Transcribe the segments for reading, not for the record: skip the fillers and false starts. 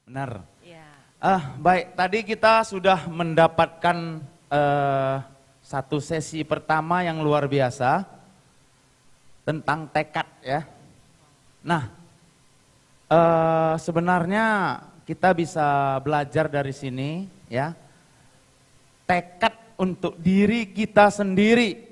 Benar. Ya. Baik, tadi kita sudah mendapatkan satu sesi pertama yang luar biasa tentang tekad ya. Nah, sebenarnya kita bisa belajar dari sini ya. Tekad untuk diri kita sendiri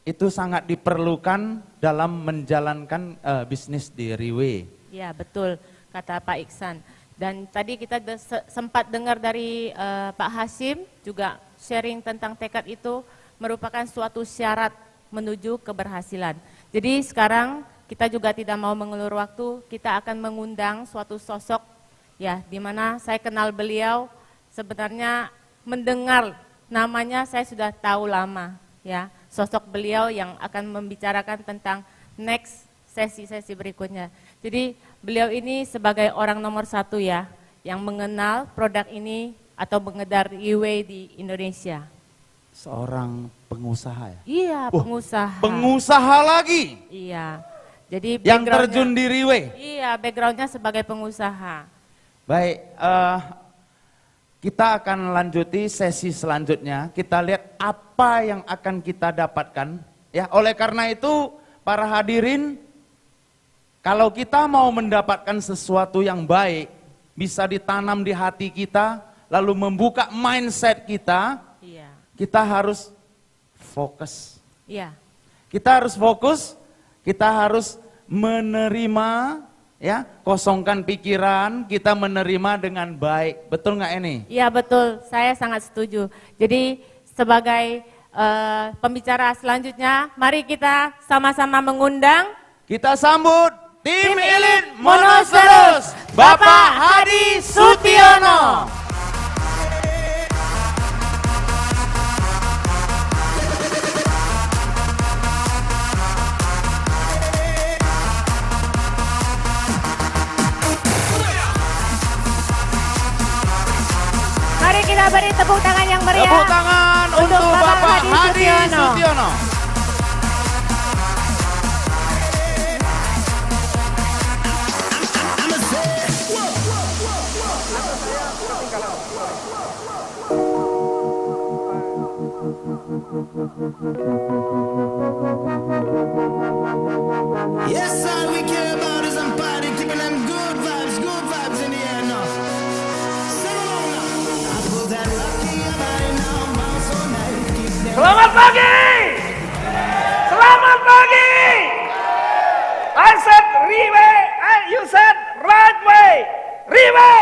itu sangat diperlukan dalam menjalankan bisnis di Riwe. Ya, betul kata Pak Iksan. Dan tadi kita sempat dengar dari Pak Hasim juga sharing tentang tekad itu merupakan suatu syarat menuju keberhasilan. Jadi sekarang kita juga tidak mau mengulur waktu, kita akan mengundang suatu sosok ya, di mana saya kenal beliau, sebenarnya mendengar namanya saya sudah tahu lama ya. Sosok beliau yang akan membicarakan tentang next sesi-sesi berikutnya. Jadi beliau ini sebagai orang nomor 1 ya, yang mengenal produk ini atau mengedar Riwe di Indonesia. Seorang pengusaha ya? Iya, pengusaha. Pengusaha lagi? Iya. Jadi yang terjun di Riwe? Iya, backgroundnya sebagai pengusaha. Baik, kita akan lanjuti sesi selanjutnya. Kita lihat apa yang akan kita dapatkan. Ya, oleh karena itu, para hadirin, kalau kita mau mendapatkan sesuatu yang baik, bisa ditanam di hati kita, lalu membuka mindset kita, Iya. kita harus fokus. Iya. Kita harus fokus, kita harus menerima, ya, kosongkan pikiran, kita menerima dengan baik. Betul nggak ini? Iya betul, saya sangat setuju. Jadi sebagai pembicara selanjutnya, mari kita sama-sama mengundang. Kita sambut tim elit Monoceros, Bapak Hadi Sutiono. Mari kita beri tepuk tangan yang meriah. Tepuk tangan untuk Bapak Hadi Sutiono. Yes, all we care about is I'm party, keeping them good vibes in the air now. Sing along now. I put that rocky body now, bounce all night, keep them. Selamat pagi! Selamat pagi! I said Riwe, you said right way. Riwe!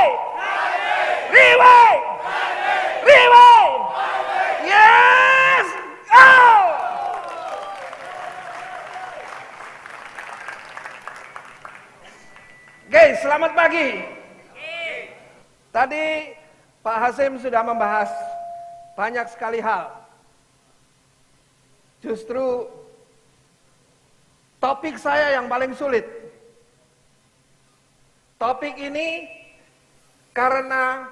Riwe! Riwe! Yes! Go! Guys, selamat pagi. Tadi Pak Hasim sudah membahas banyak sekali hal. Justru topik saya yang paling sulit. Topik ini karena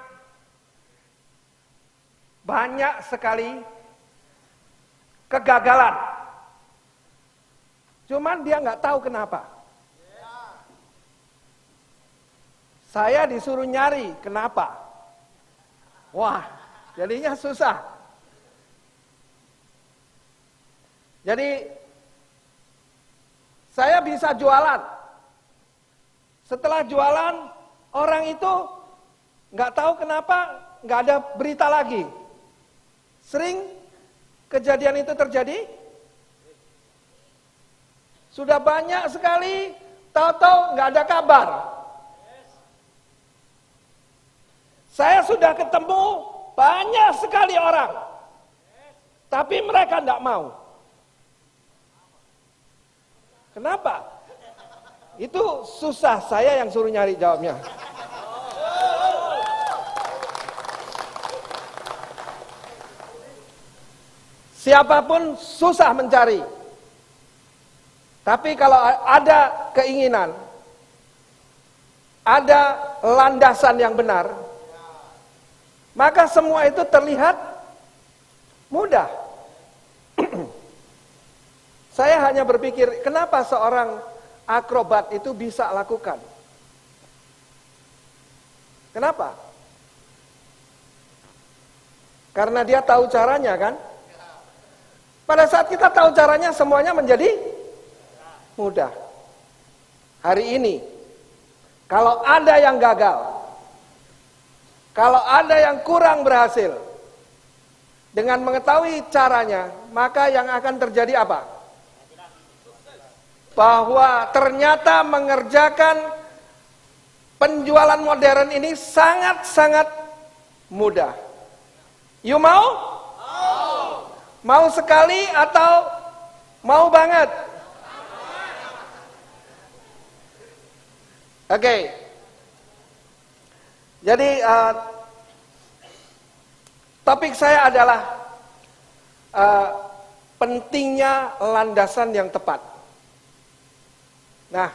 banyak sekali kegagalan. Cuman dia nggak tahu kenapa. Saya disuruh nyari kenapa. Wah, jadinya susah. Jadi saya bisa jualan. Setelah jualan, orang itu nggak tahu kenapa nggak ada berita lagi. Sering kejadian itu terjadi. Sudah banyak sekali, tahu-tahu nggak ada kabar. Saya sudah ketemu banyak sekali orang, tapi mereka tidak mau. Kenapa? Itu susah, saya yang suruh nyari jawabnya. Siapapun susah mencari. Tapi kalau ada keinginan, ada landasan yang benar, maka semua itu terlihat mudah. Saya hanya berpikir, kenapa seorang akrobat itu bisa lakukan? Kenapa? Karena dia tahu caranya kan? Pada saat kita tahu caranya, semuanya menjadi mudah. Hari ini, kalau ada yang gagal, kalau ada yang kurang berhasil, dengan mengetahui caranya, maka yang akan terjadi apa? Bahwa ternyata mengerjakan penjualan modern ini sangat-sangat mudah. You mau? Mau sekali atau mau banget? Oke. Jadi topik saya adalah pentingnya landasan yang tepat. Nah,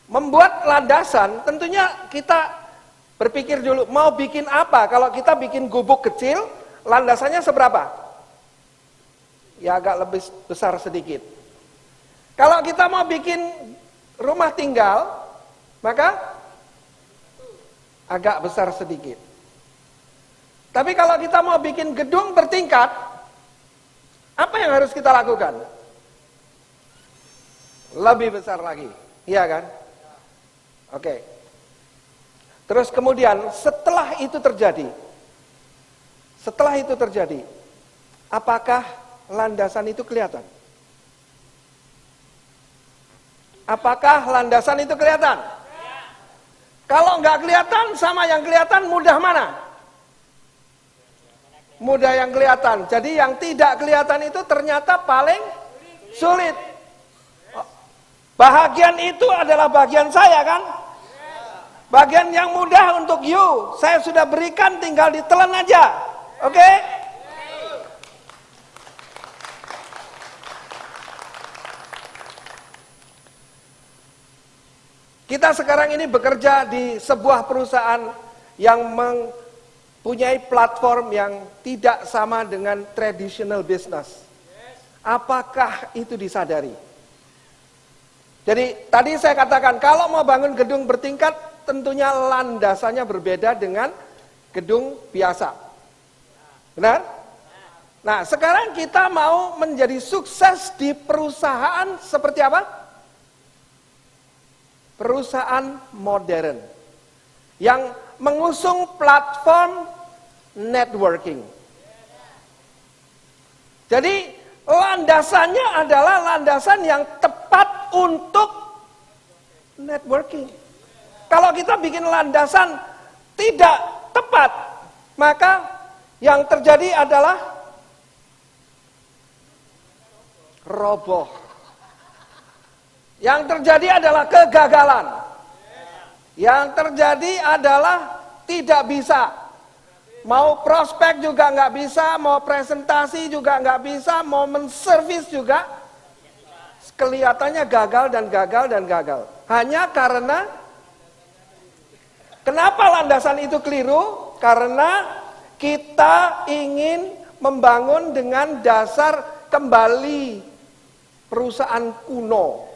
membuat landasan tentunya kita berpikir dulu mau bikin apa. Kalau kita bikin gubuk kecil, landasannya seberapa? Ya agak lebih besar sedikit. Kalau kita mau bikin rumah tinggal, maka agak besar sedikit. Tapi kalau kita mau bikin gedung bertingkat, apa yang harus kita lakukan? Lebih besar lagi, iya kan? Oke. Terus kemudian setelah itu terjadi, apakah landasan itu kelihatan? Apakah landasan itu kelihatan? Kalau nggak kelihatan sama yang kelihatan, mudah mana? Mudah yang kelihatan. Jadi yang tidak kelihatan itu ternyata paling sulit. Bahagian itu adalah bagian saya kan? Bagian yang mudah untuk you, saya sudah berikan, tinggal ditelan aja. Oke? Kita sekarang ini bekerja di sebuah perusahaan yang mempunyai platform yang tidak sama dengan traditional business. Apakah itu disadari? Jadi tadi saya katakan kalau mau bangun gedung bertingkat tentunya landasannya berbeda dengan gedung biasa. Benar? Nah, sekarang kita mau menjadi sukses di perusahaan seperti apa? Perusahaan modern yang mengusung platform networking. Jadi landasannya adalah landasan yang tepat untuk networking. Kalau kita bikin landasan tidak tepat, maka yang terjadi adalah roboh. Yang terjadi adalah kegagalan. Yang terjadi adalah tidak bisa. Mau prospek juga nggak bisa, mau presentasi juga nggak bisa, mau menservis juga kelihatannya gagal dan gagal dan gagal. Hanya karena kenapa landasan itu keliru? Karena kita ingin membangun dengan dasar kembali perusahaan kuno.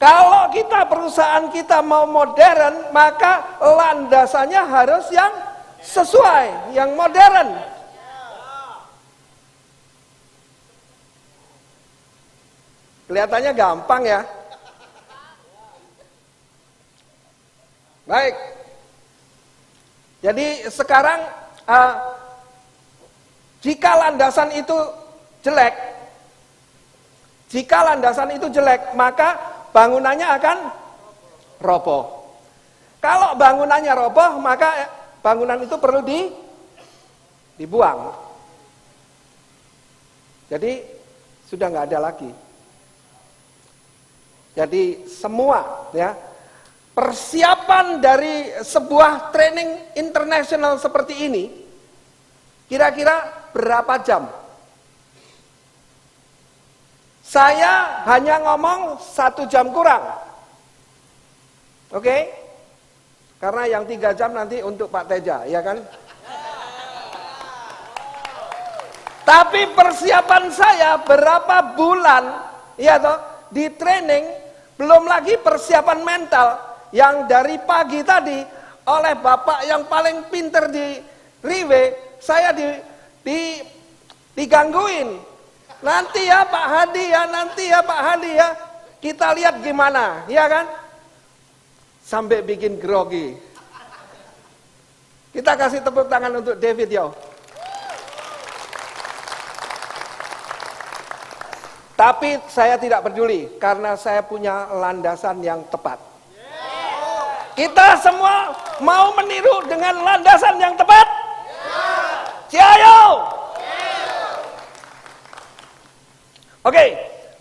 Kalau perusahaan kita mau modern, maka landasannya harus yang sesuai, yang modern. Kelihatannya gampang ya. Baik. Jadi sekarang jika landasan itu jelek, maka bangunannya akan roboh. Kalau bangunannya roboh, maka bangunan itu perlu dibuang. Jadi sudah nggak ada lagi. Jadi semua ya persiapan dari sebuah training internasional seperti ini kira-kira berapa jam? Saya hanya ngomong 1 jam kurang. Oke? Karena yang 3 jam nanti untuk Pak Teja, ya kan? Tapi persiapan saya berapa bulan, ya toh? Di training, belum lagi persiapan mental yang dari pagi tadi oleh bapak yang paling pinter di Riwe, saya digangguin. Nanti ya Pak Hadi ya, nanti ya Pak Hadi ya. Kita lihat gimana, ya kan? Sampai bikin grogi. Kita kasih tepuk tangan untuk David yo. Tapi saya tidak peduli karena saya punya landasan yang tepat. Kita semua mau meniru dengan landasan yang tepat? Ciayo. Oke,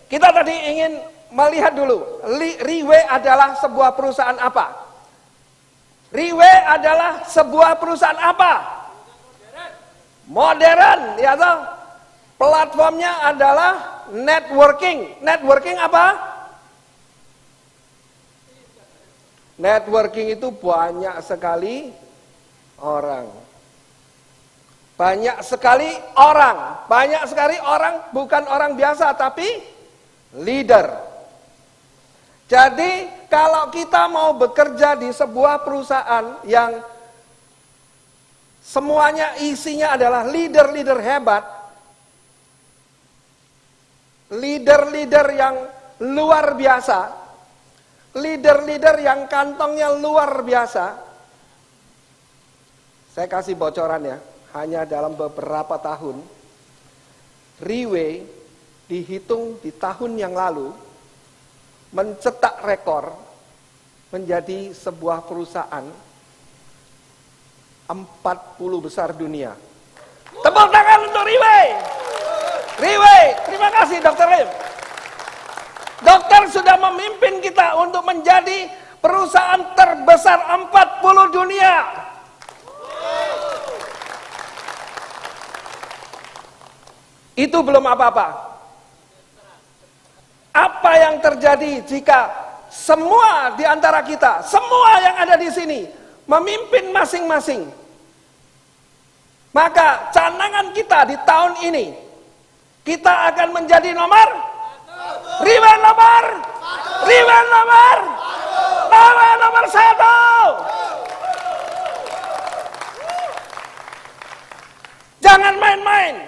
kita tadi ingin melihat dulu, Riwe adalah sebuah perusahaan apa? Riwe adalah sebuah perusahaan apa? Modern, ya toh? Platformnya adalah networking. Networking apa? Networking itu banyak sekali orang. Banyak sekali orang bukan orang biasa tapi leader. Jadi kalau kita mau bekerja di sebuah perusahaan yang semuanya isinya adalah leader-leader hebat, leader-leader yang luar biasa, leader-leader yang kantongnya luar biasa. Saya kasih bocoran ya. Hanya dalam beberapa tahun, Riwe dihitung di tahun yang lalu mencetak rekor menjadi sebuah perusahaan 40 besar dunia. Tepuk tangan untuk Riwe. Riwe, terima kasih Dr. Lim. Dokter sudah memimpin kita untuk menjadi perusahaan terbesar 40 dunia. Itu belum apa-apa. Apa yang terjadi jika semua di antara kita, semua yang ada di sini, memimpin masing-masing? Maka canangan kita di tahun ini, kita akan menjadi nomor? Riwe nomor? Riwe nomor? Nomor 1. Jangan main-main.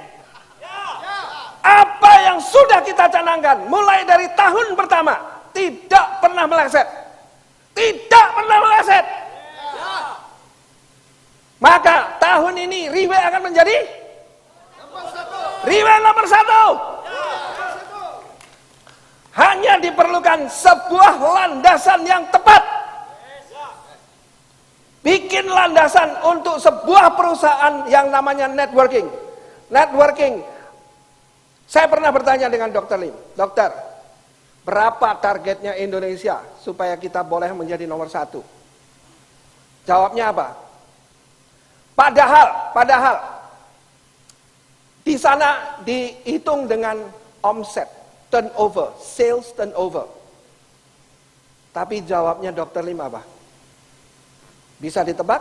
Apa yang sudah kita canangkan mulai dari tahun pertama tidak pernah meleset. Tidak pernah meleset. Maka tahun ini Riwe akan menjadi Riwe nomor 1. Hanya diperlukan sebuah landasan yang tepat. Bikin landasan untuk sebuah perusahaan yang namanya networking. Networking. Saya pernah bertanya dengan Dr. Lim, dokter, berapa targetnya Indonesia supaya kita boleh menjadi nomor 1? Jawabnya apa? Padahal di sana dihitung dengan omset, turnover, sales turnover. Tapi jawabnya Dr. Lim apa? Bisa ditebak?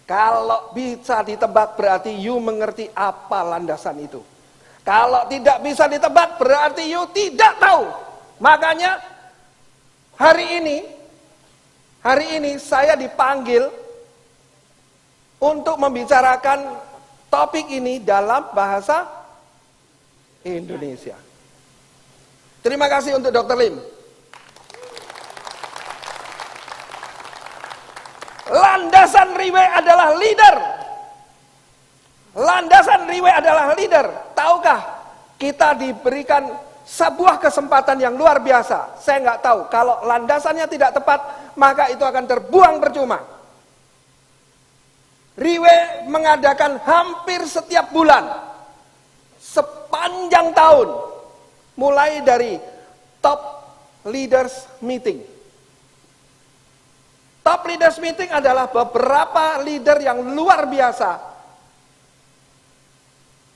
Kalau bisa ditebak berarti you mengerti apa landasan itu. Kalau tidak bisa ditebak berarti you tidak tahu. Makanya hari ini saya dipanggil untuk membicarakan topik ini dalam bahasa Indonesia. Terima kasih untuk Dr. Lim. Landasan Riwe adalah leader. Landasan Riwe adalah leader. Tahukah kita diberikan sebuah kesempatan yang luar biasa. Saya nggak tahu, kalau landasannya tidak tepat, maka itu akan terbuang percuma. Riwe mengadakan hampir setiap bulan, sepanjang tahun, mulai dari top leaders meeting. Top leaders meeting adalah beberapa leader yang luar biasa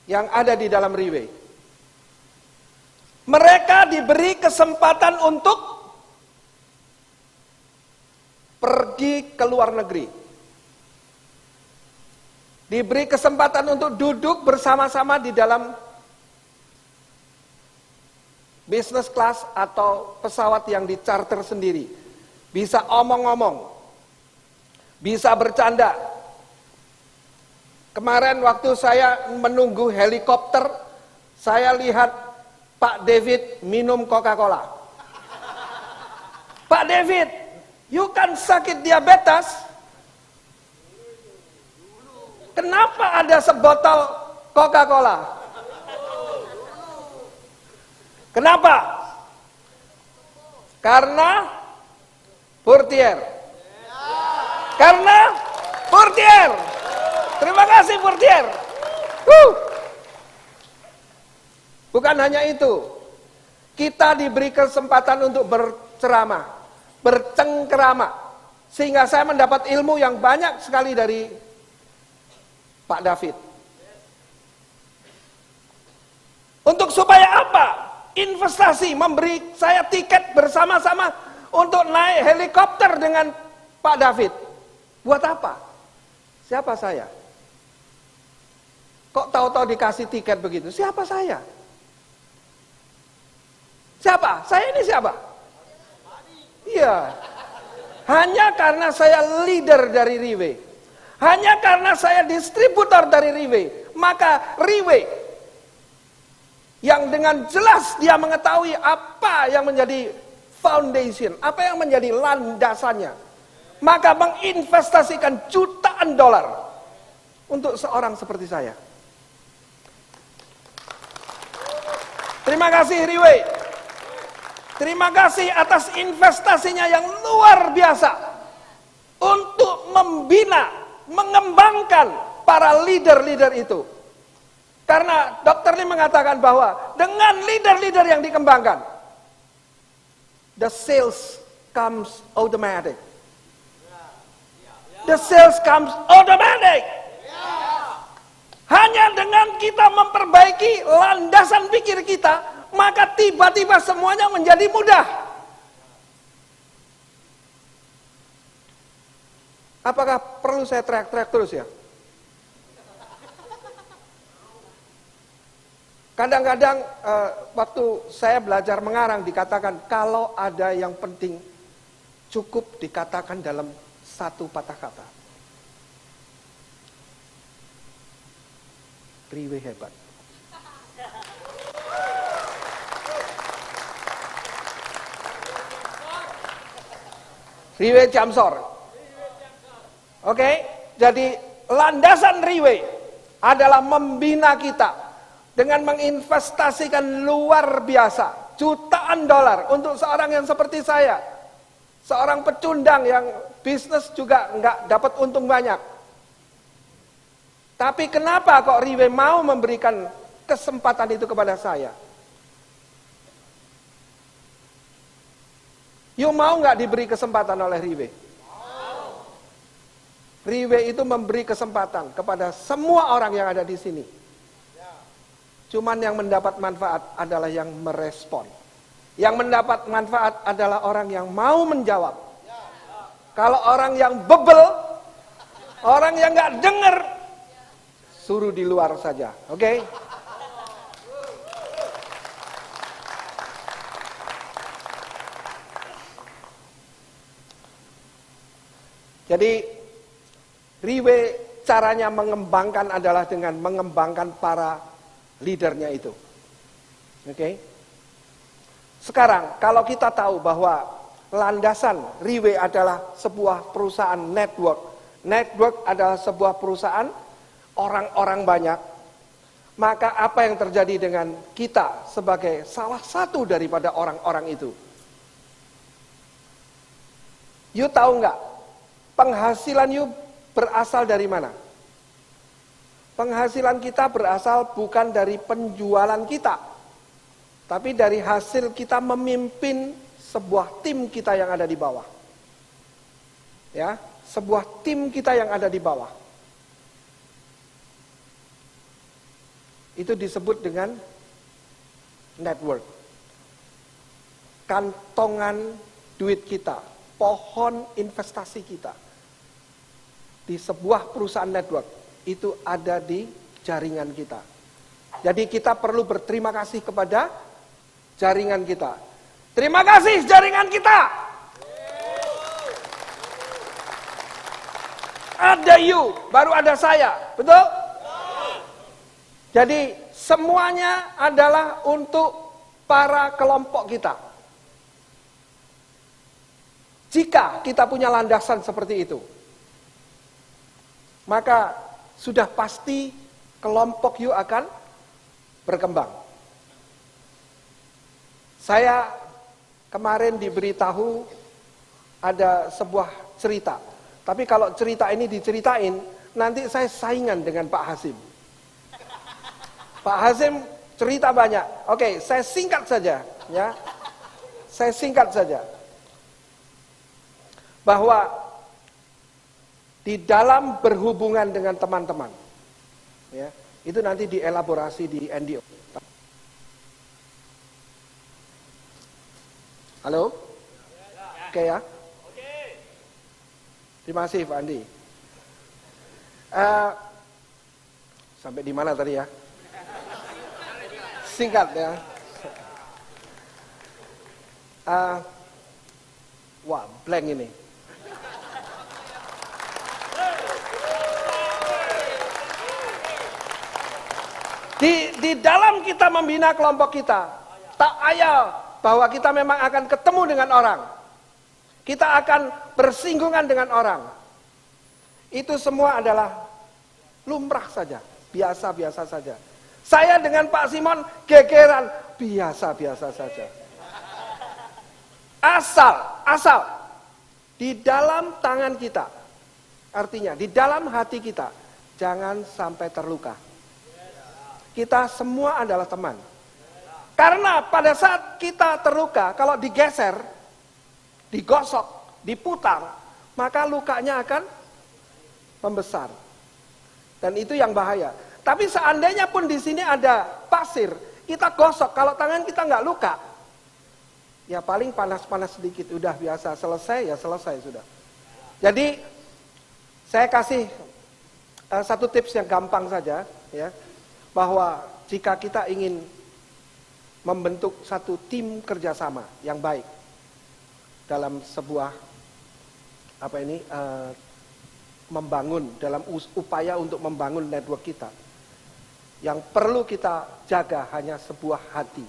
yang ada di dalam Riwe. Mereka diberi kesempatan untuk pergi ke luar negeri. Diberi kesempatan untuk duduk bersama-sama di dalam business class atau pesawat yang dicharter sendiri. Bisa omong-omong. bisa bercanda. Kemarin waktu saya menunggu helikopter, saya lihat Pak David minum Coca-Cola. Pak David, you kan sakit diabetes? Kenapa ada sebotol Coca-Cola? Kenapa? Karena Portier. Karena Portier. Terima kasih Portier. Bukan hanya itu. Kita diberi kesempatan untuk berceramah, bercengkerama. Sehingga saya mendapat ilmu yang banyak sekali dari Pak David. Untuk supaya apa? Investasi, memberi saya tiket bersama-sama untuk naik helikopter dengan Pak David. Buat apa? Siapa saya? Kok tahu-tahu dikasih tiket begitu? Siapa saya? Siapa? Saya ini siapa? Iya. Hanya karena saya leader dari Riwe. Hanya karena saya distributor dari Riwe. Maka Riwe yang dengan jelas dia mengetahui apa yang menjadi foundation, apa yang menjadi landasannya, maka menginvestasikan jutaan dolar untuk seorang seperti saya. Terima kasih Riwe. Terima kasih atas investasinya yang luar biasa untuk membina, mengembangkan para leader-leader itu. Karena Dr. Lee mengatakan bahwa dengan leader-leader yang dikembangkan, the sales comes automatic. The sales comes automatic. Hanya dengan kita memperbaiki landasan pikir kita, maka tiba-tiba semuanya menjadi mudah. Apakah perlu saya teriak-teriak terus ya? Kadang-kadang waktu saya belajar mengarang dikatakan kalau ada yang penting cukup dikatakan dalam satu patah kata. Riwe hebat. Riwe Jamsor. Oke, jadi landasan Riwe adalah membina kita dengan menginvestasikan luar biasa jutaan dolar untuk seorang yang seperti saya, seorang pecundang yang bisnis juga nggak dapat untung banyak. Tapi kenapa kok Riwe mau memberikan kesempatan itu kepada saya? You mau nggak diberi kesempatan oleh Riwe? Riwe itu memberi kesempatan kepada semua orang yang ada di sini. Cuman yang mendapat manfaat adalah yang merespon. Yang mendapat manfaat adalah orang yang mau menjawab. Kalau orang yang bebel, orang yang nggak dengar, suruh di luar saja, oke? Jadi Riwe caranya mengembangkan adalah dengan mengembangkan para leadernya itu. Oke? Sekarang kalau kita tahu bahwa landasan Riwe adalah sebuah perusahaan network. Network adalah sebuah perusahaan orang-orang banyak. Maka apa yang terjadi dengan kita sebagai salah satu daripada orang-orang itu? You tahu nggak? Penghasilan you berasal dari mana? Penghasilan kita berasal bukan dari penjualan kita, tapi dari hasil kita memimpin sebuah tim kita yang ada di bawah. Ya, sebuah tim kita yang ada di bawah. Itu disebut dengan network. Kantongan duit kita, pohon investasi kita di sebuah perusahaan network itu ada di jaringan kita. Jadi kita perlu berterima kasih kepada jaringan kita. Terima kasih jaringan kita. ada you, baru ada saya. Betul? Jadi semuanya adalah untuk para kelompok kita. Jika kita punya landasan seperti itu, maka sudah pasti kelompok you akan berkembang. Saya kemarin diberitahu ada sebuah cerita. Tapi kalau cerita ini diceritain, nanti saya saingan dengan Pak Hasim. Pak Hasim cerita banyak. Oke, saya singkat saja, ya. Saya singkat saja. Bahwa di dalam berhubungan dengan teman-teman, ya, itu nanti dielaborasi di NDO. Halo? Oke ya? Terima kasih Pak Andi. Sampai di mana tadi ya? Singkat ya. Wah, blank ini. Di dalam kita membina kelompok kita, tak ayal bahwa kita memang akan ketemu dengan orang. Kita akan bersinggungan dengan orang. Itu semua adalah lumrah saja, biasa-biasa saja. Saya dengan Pak Simon gegeran, biasa-biasa saja. Asal di dalam tangan kita, artinya di dalam hati kita, jangan sampai terluka. Kita semua adalah teman. Karena pada saat kita terluka, kalau digeser, digosok, diputar, maka lukanya akan membesar. Dan itu yang bahaya. Tapi seandainya pun di sini ada pasir, kita gosok, kalau tangan kita nggak luka, ya paling panas-panas sedikit, udah biasa, selesai ya selesai sudah. Jadi saya kasih satu tips yang gampang saja, ya, bahwa jika kita ingin membentuk satu tim kerjasama yang baik dalam sebuah membangun, dalam upaya untuk membangun network kita, yang perlu kita jaga hanya sebuah hati.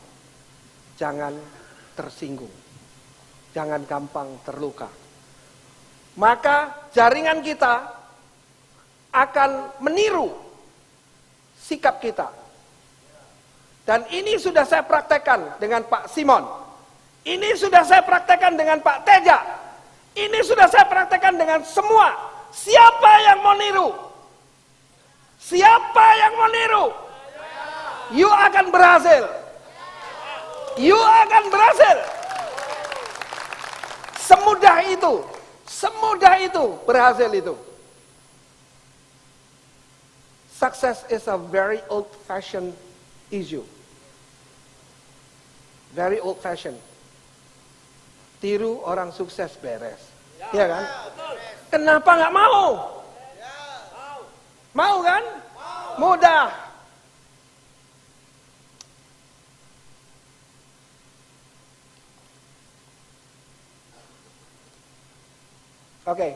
Jangan tersinggung, jangan gampang terluka. Maka jaringan kita akan meniru sikap kita. Dan ini sudah saya praktekkan dengan Pak Simon. Ini sudah saya praktekkan dengan Pak Teja. Ini sudah saya praktekkan dengan semua. Siapa yang mau niru? Siapa yang mau niru? You akan berhasil. You akan berhasil. Semudah itu berhasil itu. Success is a very old-fashioned issue. Very old-fashioned. Tiru orang sukses beres. Iya kan? Kenapa nggak mau? Mau kan? Mudah. Oke.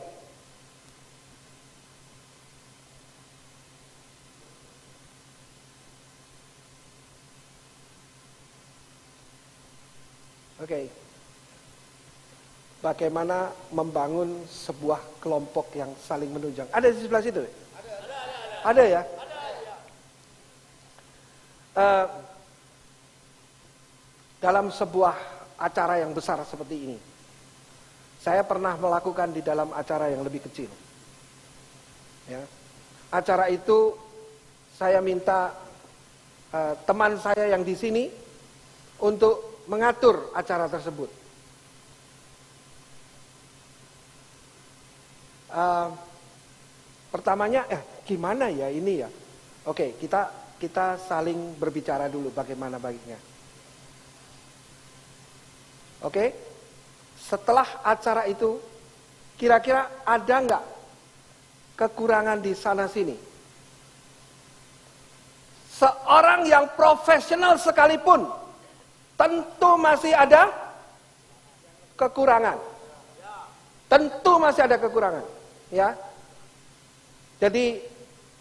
Oke. Bagaimana membangun sebuah kelompok yang saling menunjang? Ada di sebelah situ? Ada ya? Dalam sebuah acara yang besar seperti ini, saya pernah melakukan di dalam acara yang lebih kecil. Ya. Acara itu saya minta teman saya yang di sini untuk mengatur acara tersebut. Pertamanya, gimana ya ini ya? Oke, kita saling berbicara dulu bagaimana baiknya. Oke, setelah acara itu, kira-kira ada nggak kekurangan di sana sini? Seorang yang profesional sekalipun, tentu masih ada kekurangan. Tentu masih ada kekurangan, ya. Jadi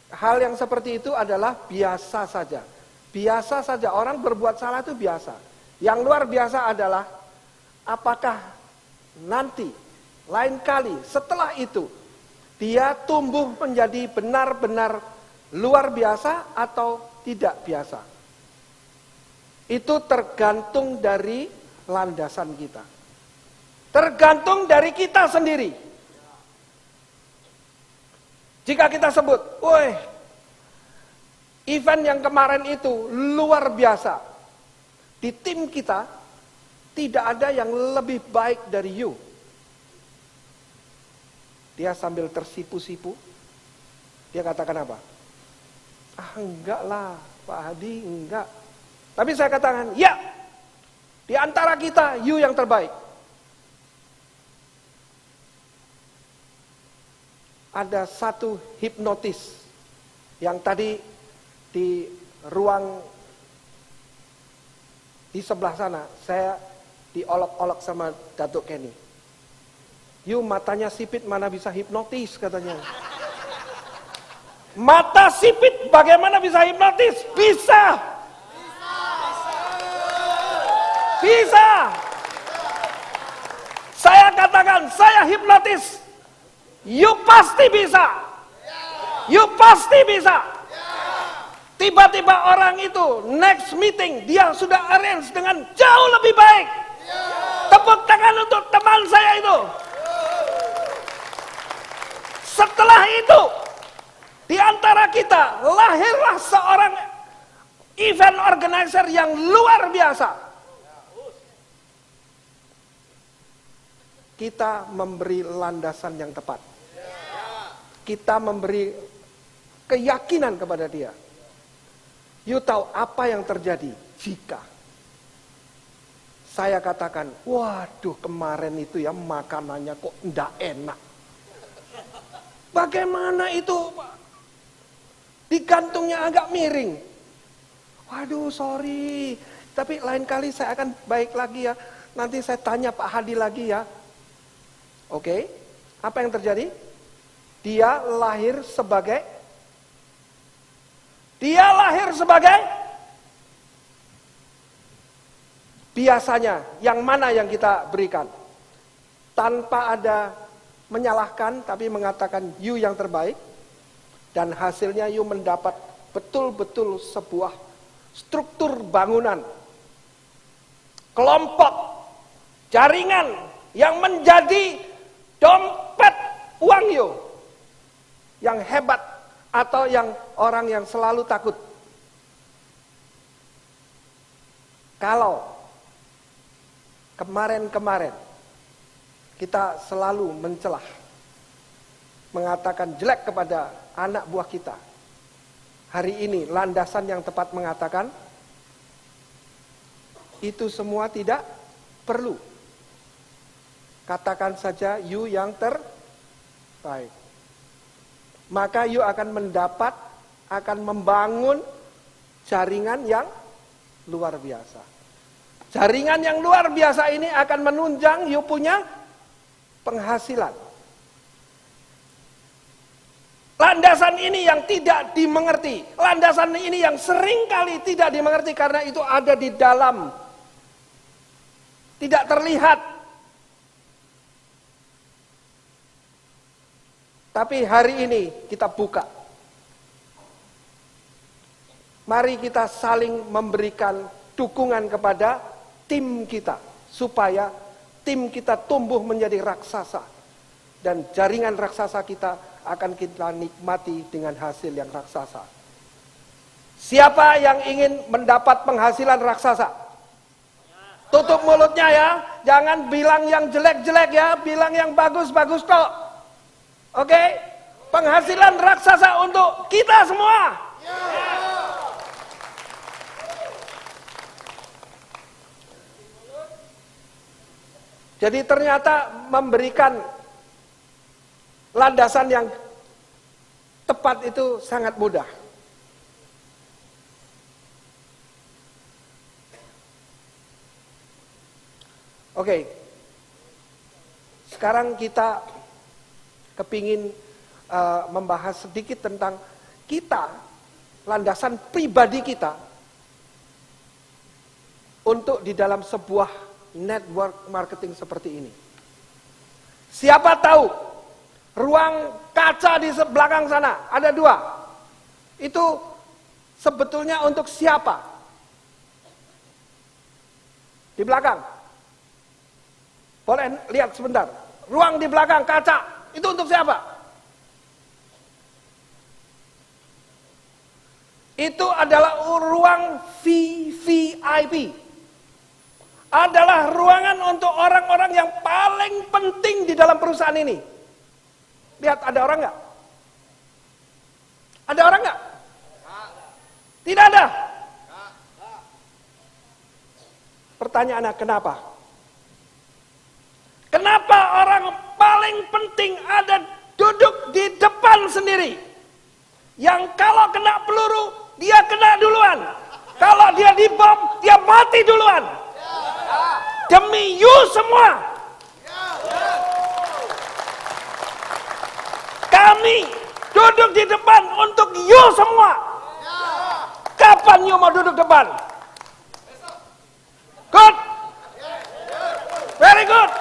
hal yang seperti itu adalah biasa saja. Biasa saja, orang berbuat salah itu biasa. Yang luar biasa adalah apakah nanti, lain kali, setelah itu dia tumbuh menjadi benar-benar luar biasa atau tidak biasa. Itu tergantung dari landasan kita. Tergantung dari kita sendiri. Jika kita sebut, woi, event yang kemarin itu luar biasa. Di tim kita, tidak ada yang lebih baik dari you. Dia sambil tersipu-sipu, dia katakan apa? Ah enggak lah, Pak Hadi, enggak. Tapi saya katakan, ya, di antara kita, you yang terbaik. Ada satu hipnotis yang tadi di ruang di sebelah sana, saya diolok-olok sama Datuk Kenny. You matanya sipit mana bisa hipnotis katanya. Mata sipit bagaimana bisa hipnotis? Bisa. Bisa. Saya katakan, saya hipnotis. You pasti bisa. You pasti bisa. Tiba-tiba orang itu next meeting dia sudah arrange dengan jauh lebih baik. Tepuk tangan untuk teman saya itu. Setelah itu, di antara kita lahirlah seorang event organizer yang luar biasa. Kita memberi landasan yang tepat. Kita memberi keyakinan kepada dia. You tahu apa yang terjadi jika saya katakan, waduh kemarin itu ya makanannya kok ndak enak. Bagaimana itu? Di gantungnya agak miring. Waduh sorry, tapi lain kali saya akan baik lagi ya. Nanti saya tanya Pak Hadi lagi ya. Oke, apa yang terjadi? Dia lahir sebagai biasanya, yang mana yang kita berikan? Tanpa ada menyalahkan, tapi mengatakan you yang terbaik. Dan hasilnya you mendapat betul-betul sebuah struktur bangunan. Kelompok, jaringan yang menjadi dompet uang you. Yang hebat atau yang orang yang selalu takut. Kalau kemarin-kemarin kita selalu mencelah, mengatakan jelek kepada anak buah kita. Hari ini landasan yang tepat mengatakan itu semua tidak perlu. Katakan saja you yang terbaik. Maka you akan mendapat, akan membangun jaringan yang luar biasa. Jaringan yang luar biasa ini akan menunjang you punya penghasilan. Landasan ini yang tidak dimengerti. Landasan ini yang seringkali tidak dimengerti karena itu ada di dalam. Tidak terlihat. Tapi hari ini kita buka. Mari kita saling memberikan dukungan kepada tim kita. Supaya tim kita tumbuh menjadi raksasa. Dan jaringan raksasa kita akan kita nikmati dengan hasil yang raksasa. Siapa yang ingin mendapat penghasilan raksasa? Tutup mulutnya ya. Jangan bilang yang jelek-jelek ya. Bilang yang bagus-bagus kok. Oke, penghasilan raksasa untuk kita semua. Jadi ternyata memberikan landasan yang tepat itu sangat mudah. Oke, sekarang kita kepingin membahas sedikit tentang kita, landasan pribadi kita untuk di dalam sebuah network marketing seperti ini. Siapa tahu ruang kaca di belakang sana ada 2. Itu sebetulnya untuk siapa? Di belakang. Boleh lihat sebentar. Ruang di belakang kaca itu untuk siapa? Itu adalah ruang VVIP. Adalah ruangan untuk orang-orang yang paling penting di dalam perusahaan ini. Lihat, ada orang nggak? Ada orang nggak? Tidak ada. Pertanyaannya, kenapa? Kenapa orang paling penting ada duduk di depan sendiri? Yang kalau kena peluru, dia kena duluan. Kalau dia dibom, dia mati duluan. Demi you semua. Kami duduk di depan untuk you semua. Kapan you mau duduk depan? Good. Very good.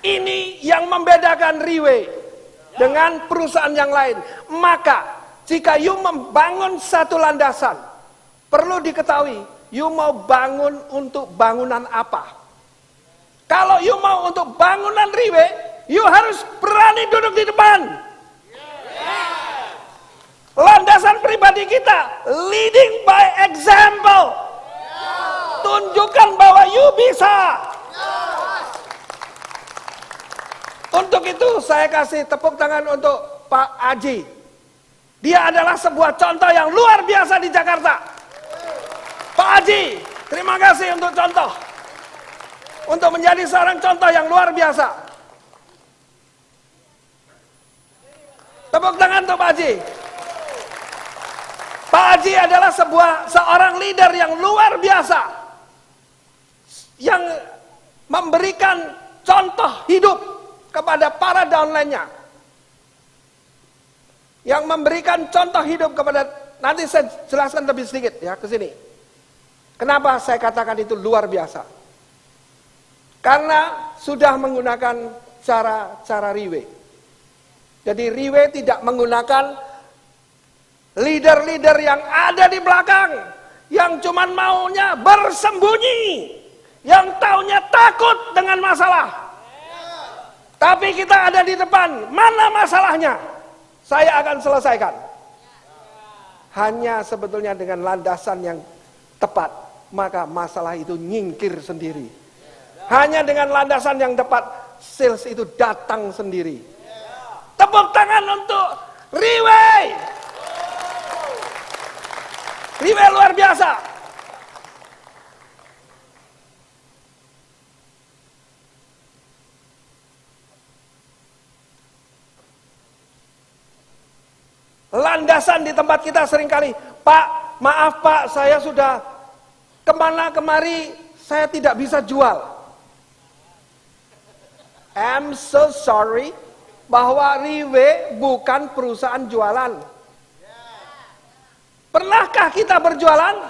Ini yang membedakan Riwe dengan perusahaan yang lain. Maka jika you membangun satu landasan, perlu diketahui, you mau bangun untuk bangunan apa? Kalau you mau untuk bangunan Riwe, you harus berani duduk di depan. Landasan pribadi kita, leading by example. Tunjukkan bahwa you bisa. Untuk itu saya kasih tepuk tangan untuk Pak Aji. Dia adalah sebuah contoh yang luar biasa di Jakarta. Pak Aji, terima kasih untuk contoh. Untuk menjadi seorang contoh yang luar biasa. Tepuk tangan untuk Pak Aji. Pak Aji adalah seorang leader yang luar biasa. Yang memberikan contoh hidup kepada para downline-nya. Yang memberikan contoh hidup kepada, nanti saya jelaskan lebih sedikit ya ke sini. Kenapa saya katakan itu luar biasa? Karena sudah menggunakan cara Riwe. Jadi Riwe tidak menggunakan leader-leader yang ada di belakang, yang cuman maunya bersembunyi, yang taunya takut dengan masalah. Tapi kita ada di depan, mana masalahnya? Saya akan selesaikan. Hanya sebetulnya dengan landasan yang tepat, maka masalah itu nyingkir sendiri. Hanya dengan landasan yang tepat, sales itu datang sendiri. Tepuk tangan untuk Riwe. Riwe luar biasa. Landasan di tempat kita seringkali, Pak, maaf Pak, saya sudah kemana kemari, saya tidak bisa jual. I'm so sorry, bahwa Riwe bukan perusahaan jualan. Pernahkah kita berjualan?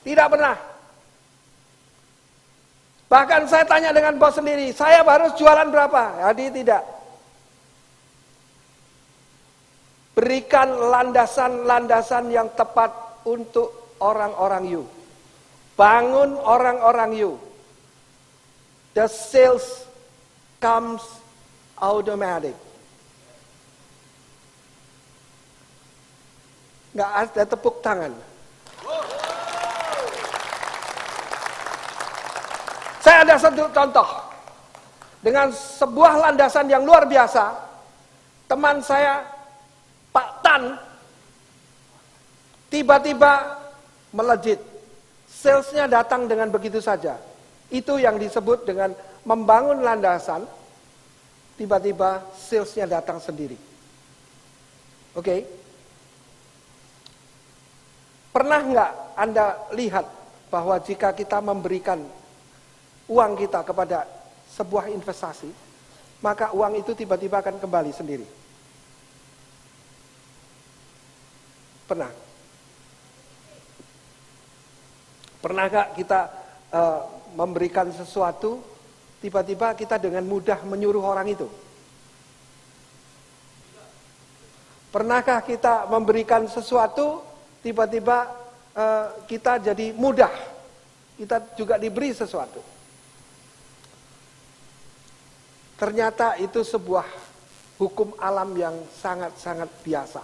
Tidak pernah. Bahkan saya tanya dengan bos sendiri, saya harus jualan berapa? Jadi tidak. Berikan landasan-landasan yang tepat untuk orang-orang you. Bangun orang-orang you. The sales comes automatic. Nggak ada tepuk tangan. Saya ada satu contoh. Dengan sebuah landasan yang luar biasa. Teman saya, Pak Tan, tiba-tiba melejit. Salesnya datang dengan begitu saja. Itu yang disebut dengan membangun landasan. Tiba-tiba salesnya datang sendiri. Oke? Pernah nggak Anda lihat bahwa jika kita memberikan uang kita kepada sebuah investasi, maka uang itu tiba-tiba akan kembali sendiri. Pernah? Pernahkah kita memberikan sesuatu, tiba-tiba kita dengan mudah menyuruh orang itu? Pernahkah kita memberikan sesuatu, tiba-tiba kita jadi mudah, kita juga diberi sesuatu? Ternyata itu sebuah hukum alam yang sangat-sangat biasa.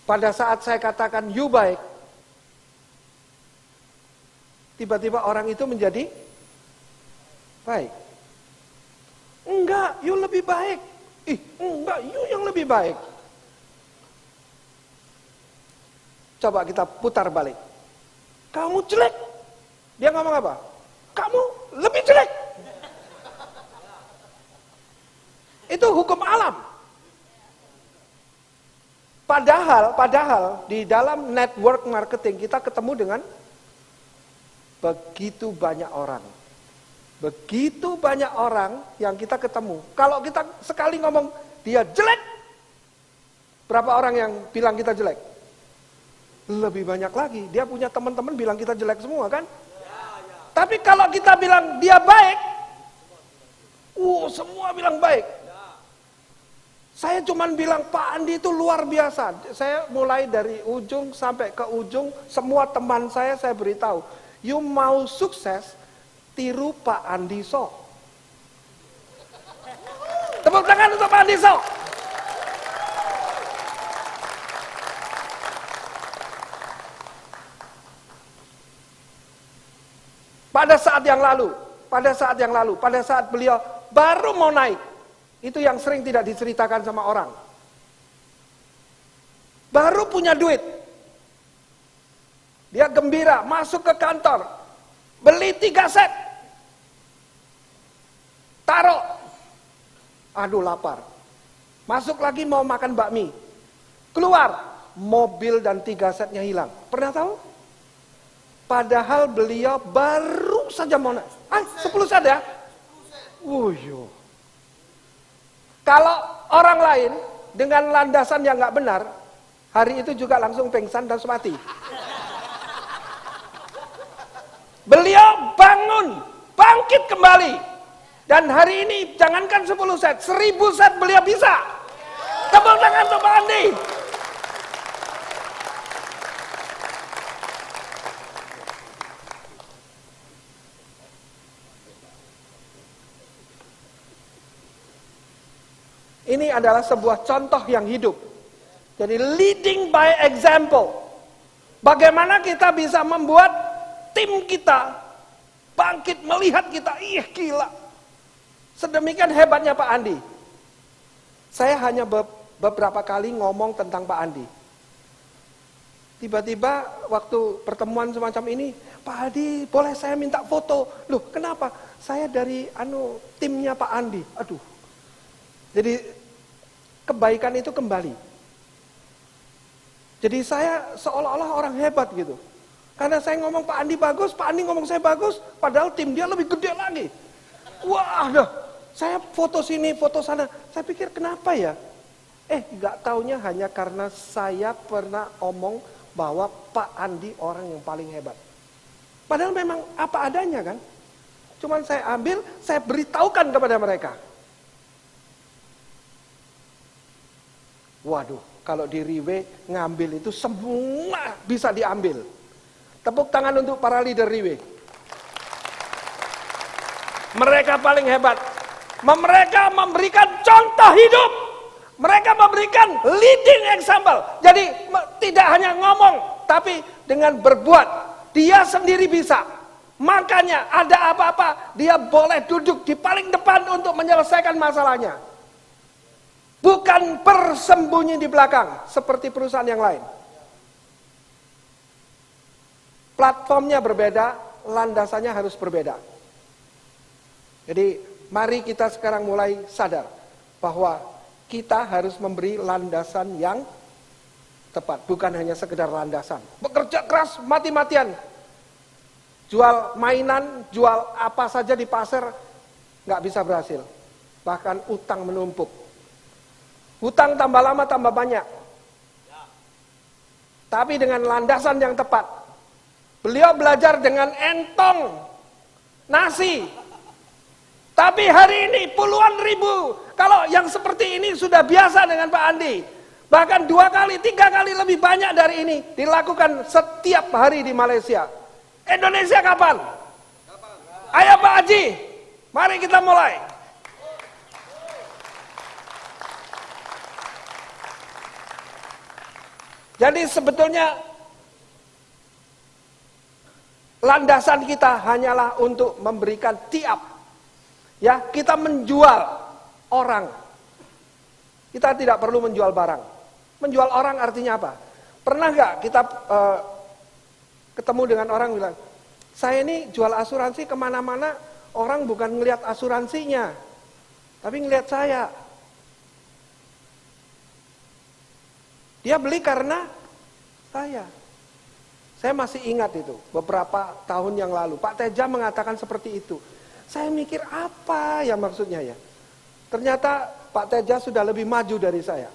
Pada saat saya katakan you baik, tiba-tiba orang itu menjadi baik. Enggak, you lebih baik. Enggak, you yang lebih baik. Coba kita putar balik. Kamu jelek. Dia ngomong apa? Kamu lebih jelek. Itu hukum alam. Padahal di dalam network marketing kita ketemu dengan begitu banyak orang. Begitu banyak orang yang kita ketemu. Kalau kita sekali ngomong dia jelek, berapa orang yang bilang kita jelek? Lebih banyak lagi. Dia punya teman-teman bilang kita jelek semua kan? Tapi kalau kita bilang dia baik, semua bilang baik. Saya cuman bilang Pak Andi itu luar biasa. Saya mulai dari ujung sampai ke ujung, semua teman saya beritahu, you mau sukses, tiru Pak Andi So. Tepuk tangan untuk Pak Andi So. Pada saat yang lalu, pada saat beliau baru mau naik, itu yang sering tidak diceritakan sama orang. Baru punya duit, dia gembira masuk ke kantor, beli 3 set, taruh, aduh lapar, masuk lagi mau makan bakmi, keluar, mobil dan 3 setnya hilang. Pernah tahu? Padahal beliau baru saja mau naik. 10 set ya? Wuyo. Kalau orang lain dengan landasan yang nggak benar, hari itu juga langsung pingsan dan mati. Beliau bangun, bangkit kembali. Dan hari ini jangankan 10 set, 1000 set beliau bisa. Tepuk tangan untuk Pak Andi. Ini adalah sebuah contoh yang hidup. Jadi leading by example. Bagaimana kita bisa membuat tim kita bangkit melihat kita, gila. Sedemikian hebatnya Pak Andi. Saya hanya beberapa kali ngomong tentang Pak Andi. Tiba-tiba waktu pertemuan semacam ini, Pak Andi boleh saya minta foto? Loh kenapa? Saya dari timnya Pak Andi. Aduh. Jadi kebaikan itu kembali. Jadi saya seolah-olah orang hebat gitu. Karena saya ngomong Pak Andi bagus, Pak Andi ngomong saya bagus, padahal tim dia lebih gede lagi. Wah, saya foto sini, foto sana. Saya pikir kenapa ya? Nggak taunya hanya karena saya pernah omong bahwa Pak Andi orang yang paling hebat. Padahal memang apa adanya kan? Cuman saya ambil, saya beritahukan kepada mereka. Waduh, kalau di Riwe ngambil itu semua bisa diambil. Tepuk tangan untuk para leader Riwe. Mereka paling hebat. Mereka memberikan contoh hidup. Mereka memberikan leading example. Jadi tidak hanya ngomong, tapi dengan berbuat. Dia sendiri bisa. Makanya ada apa-apa, dia boleh duduk di paling depan untuk menyelesaikan masalahnya. Bukan bersembunyi di belakang seperti perusahaan yang lain. Platformnya berbeda, landasannya harus berbeda. Jadi mari kita sekarang mulai sadar bahwa kita harus memberi landasan yang tepat, bukan hanya sekedar landasan. Bekerja keras mati-matian. jual mainan, jual apa saja di pasar, nggak bisa berhasil. Bahkan utang menumpuk. Hutang tambah lama tambah banyak. Tapi dengan landasan yang tepat. Beliau belajar dengan entong nasi. Tapi hari ini puluhan ribu. Kalau yang seperti ini sudah biasa dengan Pak Andi. Bahkan 2 kali, 3 kali lebih banyak dari ini. Dilakukan setiap hari di Malaysia. Indonesia kapan? Ayo Pak Haji, mari kita mulai. Jadi sebetulnya landasan kita hanyalah untuk memberikan tiap. Ya, kita menjual orang. Kita tidak perlu menjual barang. Menjual orang artinya apa? Pernah nggak kita ketemu dengan orang bilang, saya ini jual asuransi kemana-mana, orang bukan ngelihat asuransinya, tapi ngelihat saya. Dia beli karena saya. Saya masih ingat itu, beberapa tahun yang lalu. Pak Teja mengatakan seperti itu. Saya mikir apa ya maksudnya ya. Ternyata Pak Teja sudah lebih maju dari saya.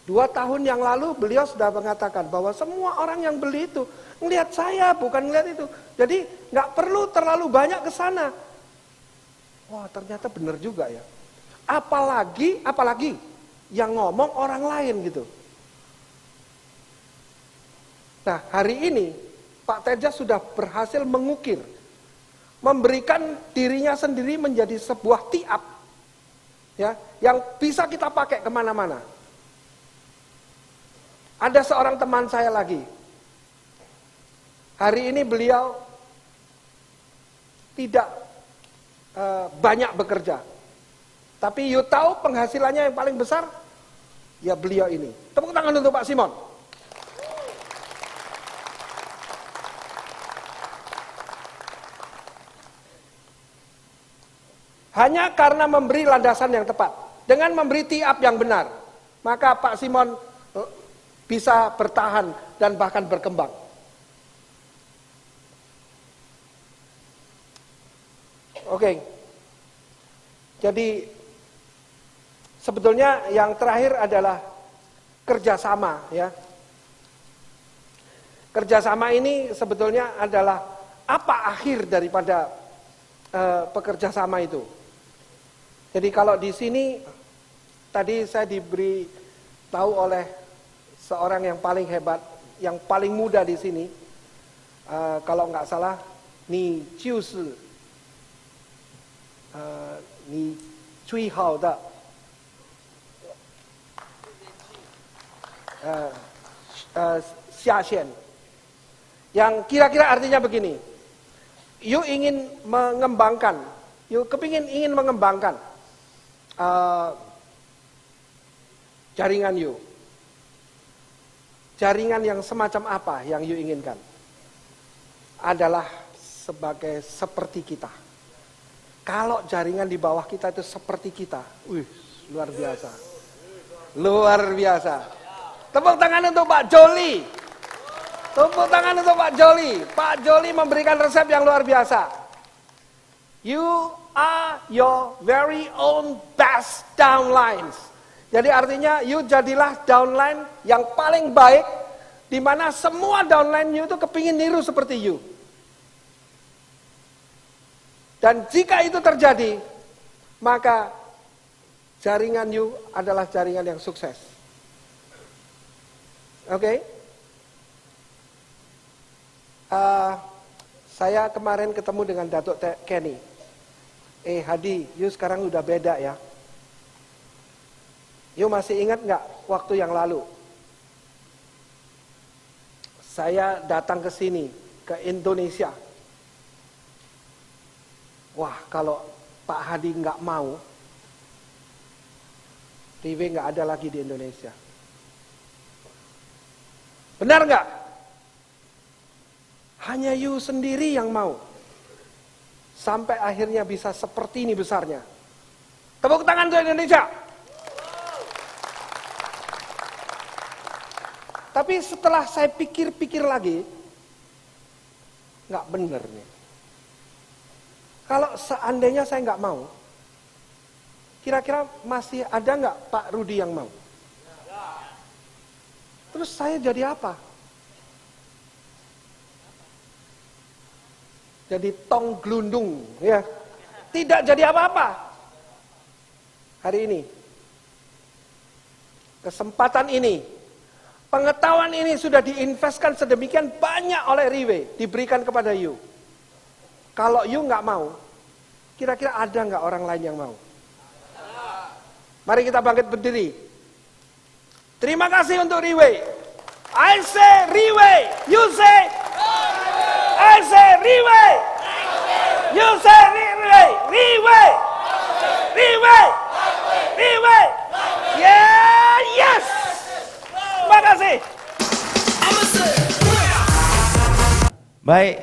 2 tahun yang lalu beliau sudah mengatakan bahwa semua orang yang beli itu ngelihat saya, bukan ngelihat itu. Jadi nggak perlu terlalu banyak ke sana. Wah, ternyata benar juga ya. Apalagi yang ngomong orang lain gitu. Nah, hari ini Pak Teja sudah berhasil mengukir, memberikan dirinya sendiri menjadi sebuah tiap, ya, yang bisa kita pakai kemana-mana. Ada seorang teman saya lagi, hari ini beliau tidak banyak bekerja, tapi you tahu penghasilannya yang paling besar, ya beliau ini. Tepuk tangan untuk Pak Simon. Hanya karena memberi landasan yang tepat. Dengan memberi tiap yang benar. Maka Pak Simon bisa bertahan dan bahkan berkembang. Oke. Jadi sebetulnya yang terakhir adalah kerjasama, ya. Kerjasama ini sebetulnya adalah apa akhir daripada pekerja sama itu. Jadi kalau di sini tadi saya diberi tahu oleh seorang yang paling hebat, yang paling muda di sini, kalau nggak salah, ni jiushi ni cui hao de xia xian, yang kira-kira artinya begini. You ingin mengembangkan, ingin mengembangkan jaringan you. Jaringan yang semacam apa yang you inginkan? Adalah seperti kita. Kalau jaringan di bawah kita itu seperti kita, luar biasa. Luar biasa. Tepuk tangan untuk Pak Joli. Tepuk tangan untuk Pak Joli. Pak Joli memberikan resep yang luar biasa. You are your very own best downlines. Jadi artinya you jadilah downline yang paling baik, di mana semua downline you itu kepingin niru seperti you. Dan jika itu terjadi, maka jaringan you adalah jaringan yang sukses. Oke? Saya kemarin ketemu dengan Datuk Kenny. Hadi, you sekarang udah beda ya. You masih ingat nggak waktu yang lalu? Saya datang ke sini, ke Indonesia. Wah, kalau Pak Hadi nggak mau, TV nggak ada lagi di Indonesia. Benar nggak? Hanya you sendiri yang mau. Sampai akhirnya bisa seperti ini besarnya. Tepuk tangan untuk Indonesia. Tapi setelah saya pikir-pikir lagi, nggak bener nih. Kalau seandainya saya nggak mau, kira-kira masih ada nggak Pak Rudi yang mau? Terus saya jadi apa? Jadi tong glundung, ya. Tidak jadi apa-apa. Hari ini, kesempatan ini, pengetahuan ini sudah diinvestkan sedemikian banyak oleh Riwe, diberikan kepada you. Kalau you nggak mau, kira-kira ada nggak orang lain yang mau? Mari kita bangkit berdiri. Terima kasih untuk Riwe. I say Riwe, you say I say Riwe, you say Riwe, Riwe, Riwe, Riwe. Yeah, yes. Terima kasih. Baik,